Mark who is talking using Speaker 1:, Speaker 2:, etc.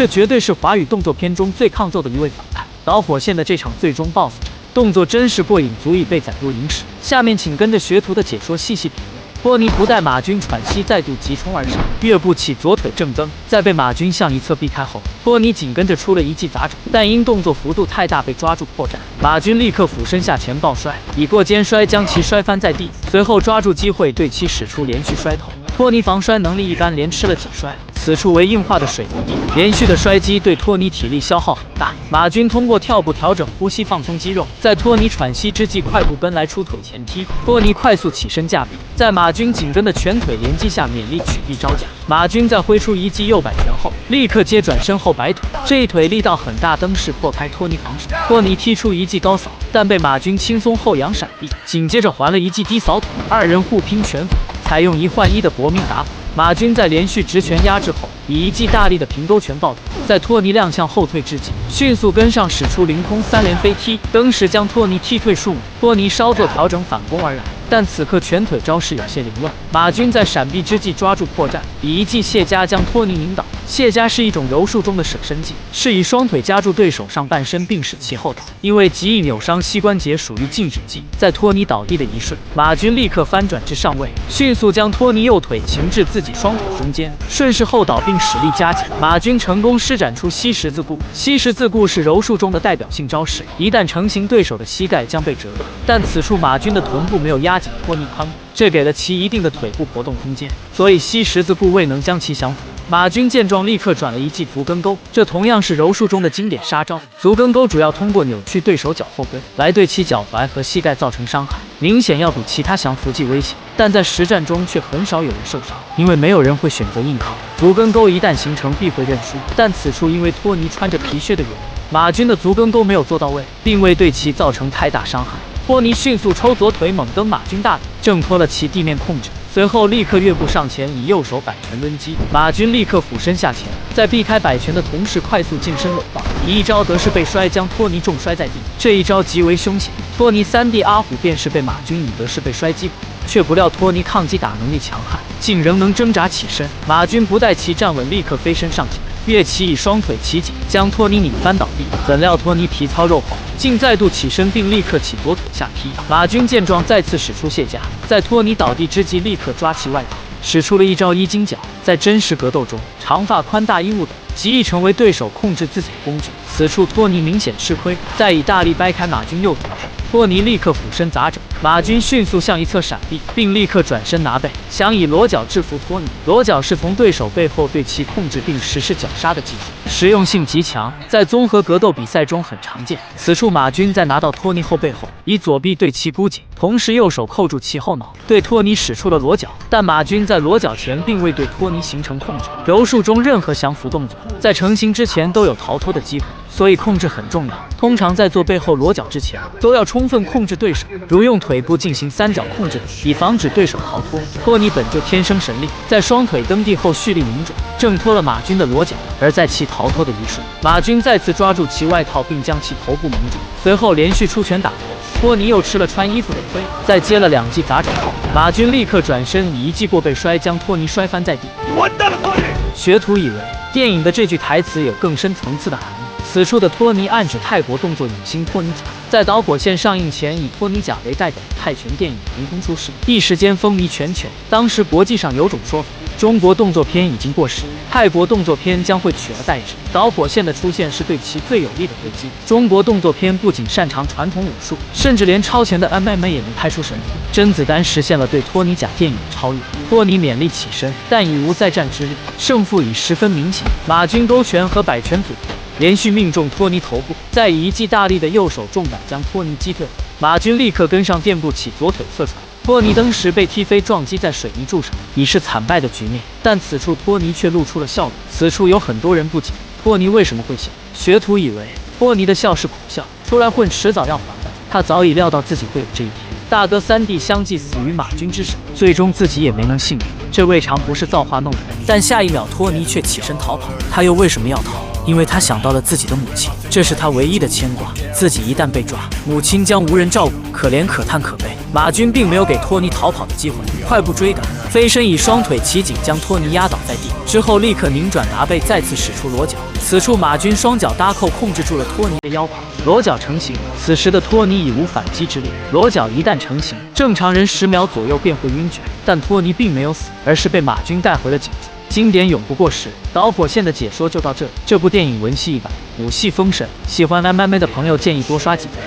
Speaker 1: 这绝对是华语动作片中最抗揍的一位反派。导火线的这场最终 BOSS 战，动作真是过瘾，足以被载入影史。下面请跟着学徒的解说细细品味。托尼不待马军喘息，再度急冲而上，跃步起左腿正蹬，在被马军向一侧避开后，托尼紧跟着出了一记杂掌，但因动作幅度太大被抓住破绽。马军立刻俯身下前抱摔，以过肩摔将其摔翻在地，随后抓住机会对其使出连续摔头。托尼防摔能力一般，连吃了几摔。此处为硬化的水泥地，连续的摔击对托尼体力消耗很大。马军通过跳步调整呼吸，放松肌肉，在托尼喘息之际快步奔来，出腿前踢。托尼快速起身架臂，在马军紧跟的拳腿连击下勉力取臂招架。马军在挥出一记右摆拳后，立刻接转身后摆腿，这一腿力道很大，登势破开托尼防守。托尼踢出一记高扫，但被马军轻松后仰闪避，紧接着还了一记低扫腿，二人互拼拳法，采用1换1的搏命打法。马军在连续直拳压制后，以一记大力的平勾拳爆头，在托尼踉跄后退之际，迅速跟上使出凌空3连飞踢，登时将托尼踢退数米。托尼稍作调整反攻而来，但此刻拳腿招式有些凌乱，马军在闪避之际抓住破绽，以一记卸夹将托尼拧倒。卸夹是一种柔术中的舍身技，是以双腿夹住对手上半身并使其后倒，因为极易扭伤膝关节，属于禁止技。在托尼倒地的一瞬，马军立刻翻转至上位，迅速将托尼右腿擒至自己双腿中间，顺势后倒并使力夹紧。马军成功施展出西十字固。西十字固是柔术中的代表性招式，一旦成型，对手的膝盖将被折断。但此处马军的臀部没有压紧托尼髋部，这给了其一定的腿部活动空间，所以西十字固未能将其降服。马军见状，立刻转了一记足跟钩，这同样是柔术中的经典杀招。足跟钩主要通过扭曲对手脚后跟来对其脚踝和膝盖造成伤害，明显要比其他降服技危险，但在实战中却很少有人受伤，因为没有人会选择硬靠。足跟钩一旦形成必会认输，但此处因为托尼穿着皮靴的原因，马军的足跟钩没有做到位，并未对其造成太大伤害。托尼迅速抽左腿猛蹬马军大腿，挣脱了其地面控制，随后立刻跃步上前，以右手摆拳抡击。马军立刻俯身下前，在避开摆拳的同时快速近身搂抱，以一招得势背摔将托尼重摔在地。这一招极为凶险，托尼3D 阿虎便是被马军以得势背摔击垮，却不料托尼抗击打能力强悍，竟仍能挣扎起身。马军不待其站稳，立刻飞身上前，跃起以双腿齐紧，将托尼拧翻倒地。怎料托尼皮糙肉厚，竟再度起身，并立刻起左腿下踢。马军见状，再次使出卸夹，在托尼倒地之际，立刻抓其外套，使出了一招衣襟脚。在真实格斗中，长发宽大衣物等极易成为对手控制自己的工具，此处托尼明显吃亏。再以大力掰开马军右腿后，托尼立刻俯身砸掌，马军迅速向一侧闪避，并立刻转身拿背，想以裸脚制服托尼。裸脚是从对手背后对其控制并实施绞杀的技术，实用性极强，在综合格斗比赛中很常见。此处马军在拿到托尼后背后，以左臂对其箍紧，同时右手扣住其后脑，对托尼使出了裸脚。但马军在裸脚前并未对托尼形成控制。柔术中任何降服动作在成型之前都有逃脱的机会，所以控制很重要。通常在做背后裸脚之前，都要充分控制对手，如用腿部进行3角控制，以防止对手逃脱。托尼本就天生神力，在双腿蹬地后蓄力拧转，挣脱了马军的裸脚。而在其逃脱的一瞬，马军再次抓住其外套，并将其头部蒙住，随后连续出拳打头。托尼又吃了穿衣服的亏，在接了2记砸掌后，马军立刻转身以一记过背摔将托尼摔翻在地。完蛋了，托尼！学徒以为电影的这句台词有更深层次的含义。此处的托尼暗指泰国动作影星托尼贾，在导火线上映前，以托尼贾为代表的泰拳电影横空出世，一时间风靡全球。当时国际上有种说法，中国动作片已经过时，泰国动作片将会取而代之。导火线的出现是对其最有力的回击。中国动作片不仅擅长传统武术，甚至连超前的 MMA 也能拍出神图。甄子丹实现了对托尼贾电影的超越。托尼勉力起身，但已无再战之日，胜负已十分明显。马军勾拳和摆拳组合，连续命中托尼头部，再以一记大力的右手重板将托尼击退。马军立刻跟上垫步起左腿侧传，托尼当时被踢飞，撞击在水泥柱上，已是惨败的局面。但此处托尼却露出了笑容。此处有很多人不解，托尼为什么会笑？学徒以为托尼的笑是苦笑，出来混迟早要还的。他早已料到自己会有这一天。大哥3弟相继死于马军之手，最终自己也没能幸免，这未尝不是造化弄人。但下一秒托尼却起身逃跑，他又为什么要逃？因为他想到了自己的母亲，这是他唯一的牵挂。自己一旦被抓，母亲将无人照顾，可怜可叹可悲。马军并没有给托尼逃跑的机会，快步追赶，飞身以双腿齐颈将托尼压倒在地，之后立刻拧转拿背，再次使出裸脚。此处马军双脚搭扣控制住了托尼的腰胯，裸脚成型。此时的托尼已无反击之力，裸脚一旦成型，正常人10秒左右便会晕厥，但托尼并没有死，而是被马军带回了警局。经典永不过时，导火线的解说就到这里。这部电影文戏一版，武戏丰神，喜欢 MMA 的朋友建议多刷几遍。